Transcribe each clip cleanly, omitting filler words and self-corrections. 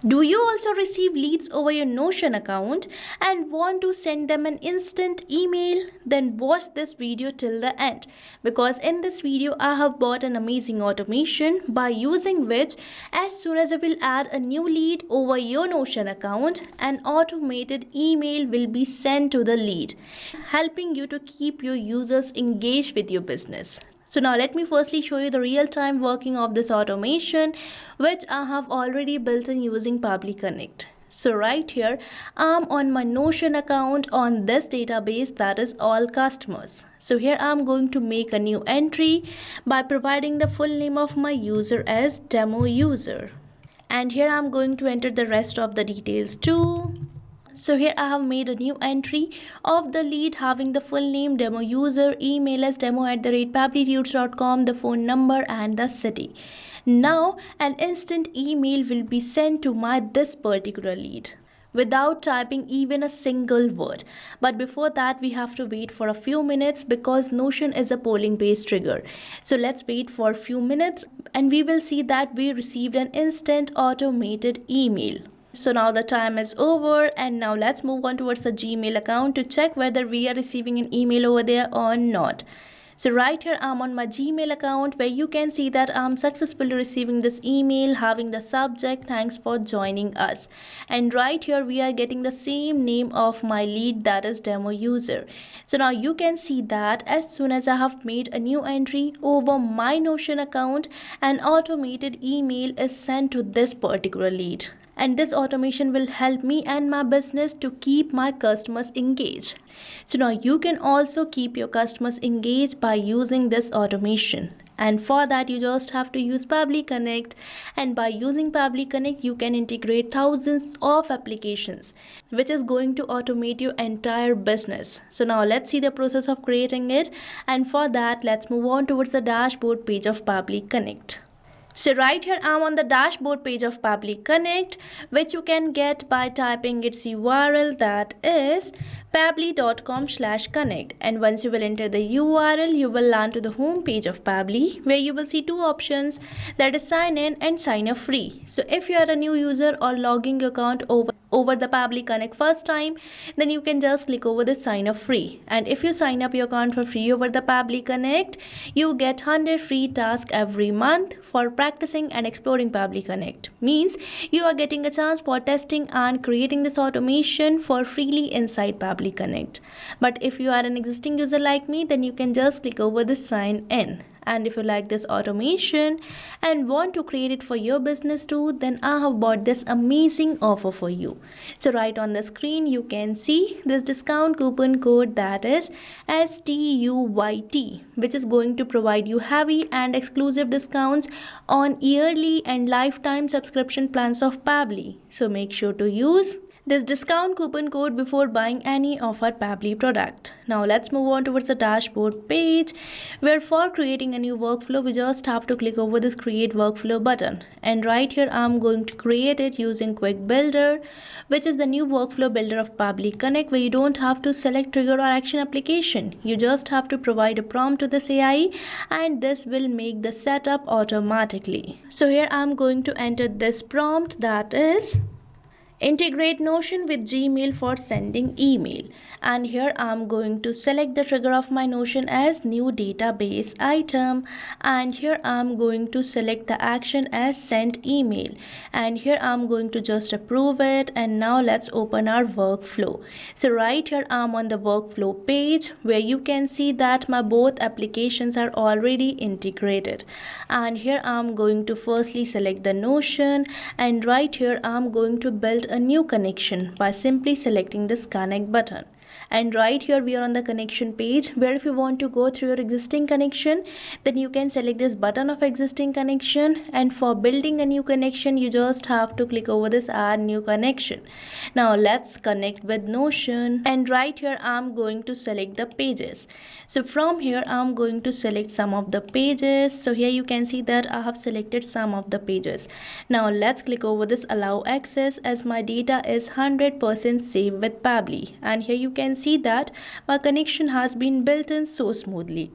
Do you also receive leads over your Notion account and want to send them an instant email? Then watch this video till the end, because in this video I have bought an amazing automation by using which as soon as I will add a new lead over your Notion account, an automated email will be sent to the lead, helping you to keep your users engaged with your business. So now let me firstly show you the real-time working of this automation, which I have already built in using Pabbly Connect. So right here, I'm on my Notion account on this database, that is all customers. So here I'm going to make a new entry by providing the full name of my user as demo user. And here I'm going to enter the rest of the details too. So here I have made a new entry of the lead having the full name demo user, email as demo@pabblytudes.com, the phone number and the city. Now an instant email will be sent to this particular lead without typing even a single word. But before that we have to wait for a few minutes because Notion is a polling based trigger. So let's wait for a few minutes and we will see that we received an instant automated email. So now the time is over and now let's move on towards the Gmail account to check whether we are receiving an email over there or not. So right here I'm on my Gmail account where you can see that I'm successfully receiving this email having the subject "Thanks for joining us." And right here we are getting the same name of my lead, that is demo user. So now you can see that as soon as I have made a new entry over my Notion account, an automated email is sent to this particular lead. And this automation will help me and my business to keep my customers engaged. So now you can also keep your customers engaged by using this automation. And for that you just have to use Pabbly Connect, and by using Pabbly Connect you can integrate thousands of applications which is going to automate your entire business. So now let's see the process of creating it, and for that let's move on towards the dashboard page of Pabbly Connect. So right here I'm on the dashboard page of Pabbly Connect, which you can get by typing its URL, that is pabbly.com/connect. And once you will enter the URL, you will land to the home page of Pabbly where you will see two options, that is sign in and sign up free. So if you are a new user or logging your account over the Pabbly Connect first time, then you can just click over the sign up free. And if you sign up your account for free over the Pabbly Connect, you get 100 free tasks every month for practicing and exploring Pabbly Connect. Means you are getting a chance for testing and creating this automation for freely inside Pabbly Connect. But if you are an existing user like me, then you can just click over the sign in. And if you like this automation and want to create it for your business too, then I have bought this amazing offer for you. So right on the screen you can see this discount coupon code, that is STUYT, which is going to provide you heavy and exclusive discounts on yearly and lifetime subscription plans of Pabbly. So make sure to use this discount coupon code before buying any of our Pabbly product. Now let's move on towards the dashboard page, where for creating a new workflow we just have to click over this create workflow button. And right here I'm going to create it using Quick Builder, which is the new workflow builder of Pabbly Connect, where you don't have to select trigger or action application. You just have to provide a prompt to this AI and this will make the setup automatically. So here I'm going to enter this prompt, that is integrate Notion with Gmail for sending email. And here I'm going to select the trigger of my Notion as new database item, and here I'm going to select the action as send email, and here I'm going to just approve it. And now let's open our workflow. So right here I'm on the workflow page where you can see that my both applications are already integrated. And here I'm going to firstly select the Notion, and right here I'm going to build a new connection by simply selecting this connect button. And right here we are on the connection page, where if you want to go through your existing connection, then you can select this button of existing connection, and for building a new connection you just have to click over this add new connection. Now let's connect with Notion, and right here I'm going to select the pages. So from here I'm going to select some of the pages. So here you can see that I have selected some of the pages. Now let's click over this allow access, as my data is 100% safe with Pabbly. And here you can see that my connection has been built in so smoothly.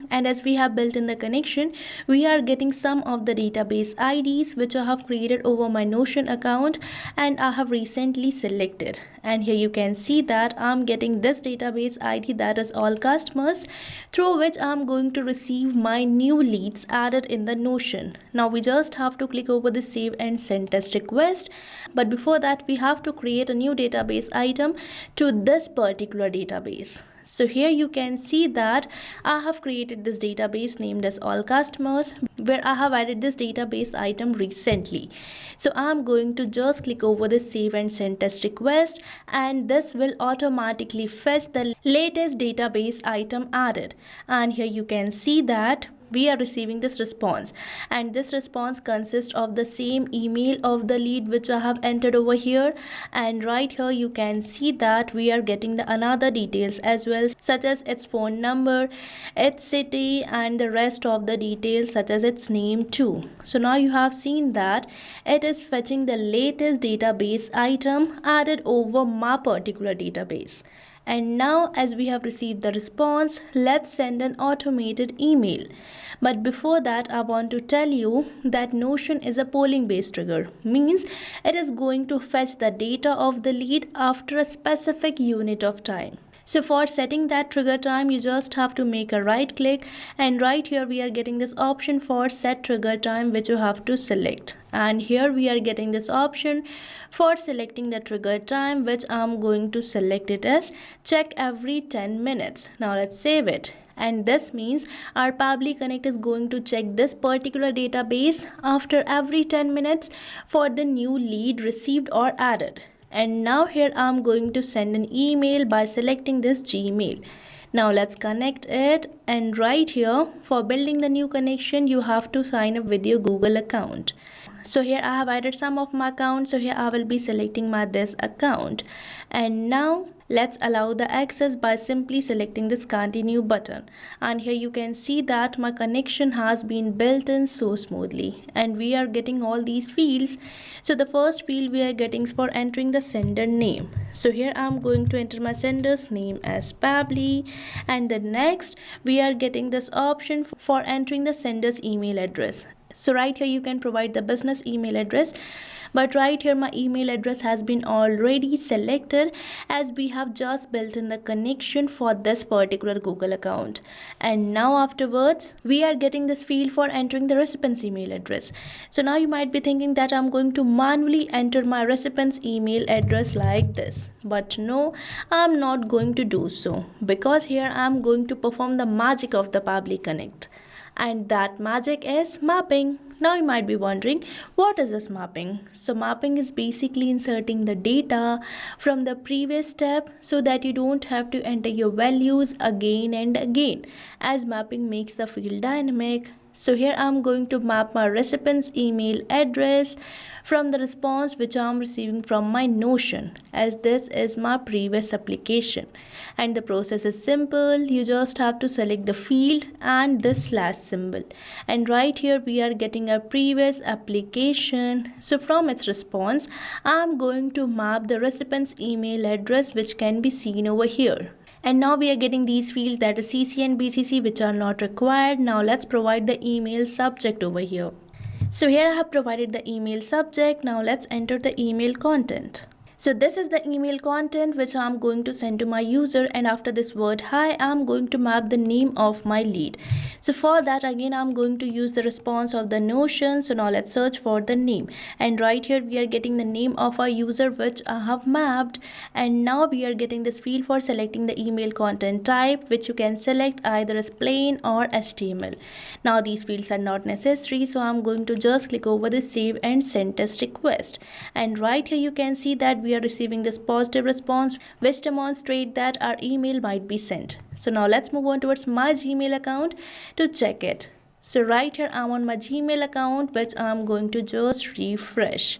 And as we have built in the connection, we are getting some of the database IDs which I have created over my Notion account and I have recently selected. And here you can see that I'm getting this database ID, that is all customers, through which I'm going to receive my new leads added in the Notion. Now we just have to click over the save and send test request. But before that, we have to create a new database item to this particular database. So here you can see that I have created this database named as all customers, where I have added this database item recently. So I'm going to just click over the save and send test request, and this will automatically fetch the latest database item added. And here you can see that we are receiving this response, and this response consists of the same email of the lead which I have entered over here. And right here you can see that we are getting the another details as well, such as its phone number, its city, and the rest of the details such as its name too. So now you have seen that it is fetching the latest database item added over my particular database. And now as we have received the response, let's send an automated email. But before that, I want to tell you that Notion is a polling based trigger, means it is going to fetch the data of the lead after a specific unit of time. So for setting that trigger time, you just have to make a right click, and right here we are getting this option for set trigger time which you have to select. And here we are getting this option for selecting the trigger time, which I'm going to select it as check every 10 minutes. Now let's save it. And this means our Pabbly Connect is going to check this particular database after every 10 minutes for the new lead received or added. And now here I'm going to send an email by selecting this Gmail. Now let's connect it, and right here for building the new connection you have to sign up with your Google account. So here I have added some of my accounts, so here I will be selecting my this account. And now let's allow the access by simply selecting this continue button. And here you can see that my connection has been built in so smoothly, and we are getting all these fields. So the first field we are getting is for entering the sender name. So here I'm going to enter my sender's name as Pabbly, and the next we are getting this option for entering the sender's email address. So right here you can provide the business email address, but right here my email address has been already selected as we have just built in the connection for this particular Google account. And now afterwards we are getting this field for entering the recipient's email address. So now you might be thinking that I'm going to manually enter my recipient's email address like this, but no, I'm not going to do so, because here I'm going to perform the magic of the Pabbly Connect. And that magic is mapping. Now you might be wondering, what is this mapping? So mapping is basically inserting the data from the previous step so that you don't have to enter your values again and again, as mapping makes the field dynamic. So here I'm going to map my recipient's email address from the response which I'm receiving from my Notion, as this is my previous application. And the process is simple. You just have to select the field and this slash symbol. And right here we are getting our previous application. So from its response, I'm going to map the recipient's email address, which can be seen over here. And now we are getting these fields, that is CC and BCC, which are not required. Now let's provide the email subject over here. So here I have provided the email subject. Now let's enter the email content. So this is the email content which I'm going to send to my user, and after this word hi, I'm going to map the name of my lead. So for that again I'm going to use the response of the Notion. So now let's search for the name, and right here we are getting the name of our user which I have mapped. And now we are getting this field for selecting the email content type, which you can select either as plain or HTML. Now these fields are not necessary, so I'm going to just click over the save and send test request. And right here you can see that we are receiving this positive response, which demonstrates that our email might be sent. So now let's move on towards my Gmail account to check it. So right here I'm on my Gmail account, which I'm going to just refresh.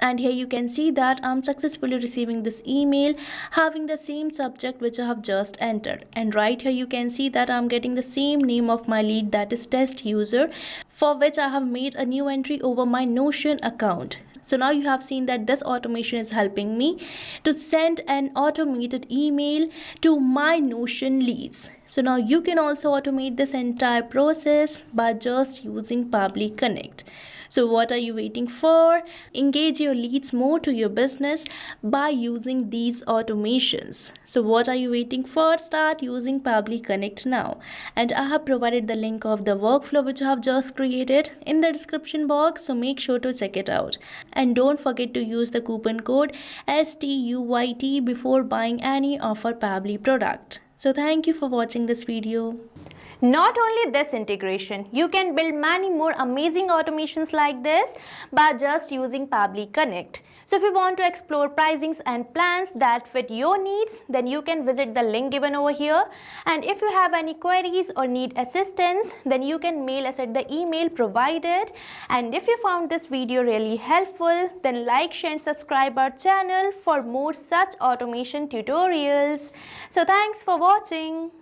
And here you can see that I'm successfully receiving this email having the same subject which I have just entered. And right here you can see that I'm getting the same name of my lead, that is test user, for which I have made a new entry over my Notion account. So now you have seen that this automation is helping me to send an automated email to my Notion leads. So now you can also automate this entire process by just using Pabbly Connect. So what are you waiting for? Engage your leads more to your business by using these automations. So what are you waiting for? Start using Pabbly Connect now. And I have provided the link of the workflow which I have just created in the description box. So make sure to check it out. And don't forget to use the coupon code STUYT before buying any of our Pabbly product. So thank you for watching this video. Not only this integration, you can build many more amazing automations like this by just using Pabbly Connect. So if you want to explore pricings and plans that fit your needs, then you can visit the link given over here. And if you have any queries or need assistance, then you can mail us at the email provided. And if you found this video really helpful, then like, share and subscribe our channel for more such automation tutorials. So thanks for watching.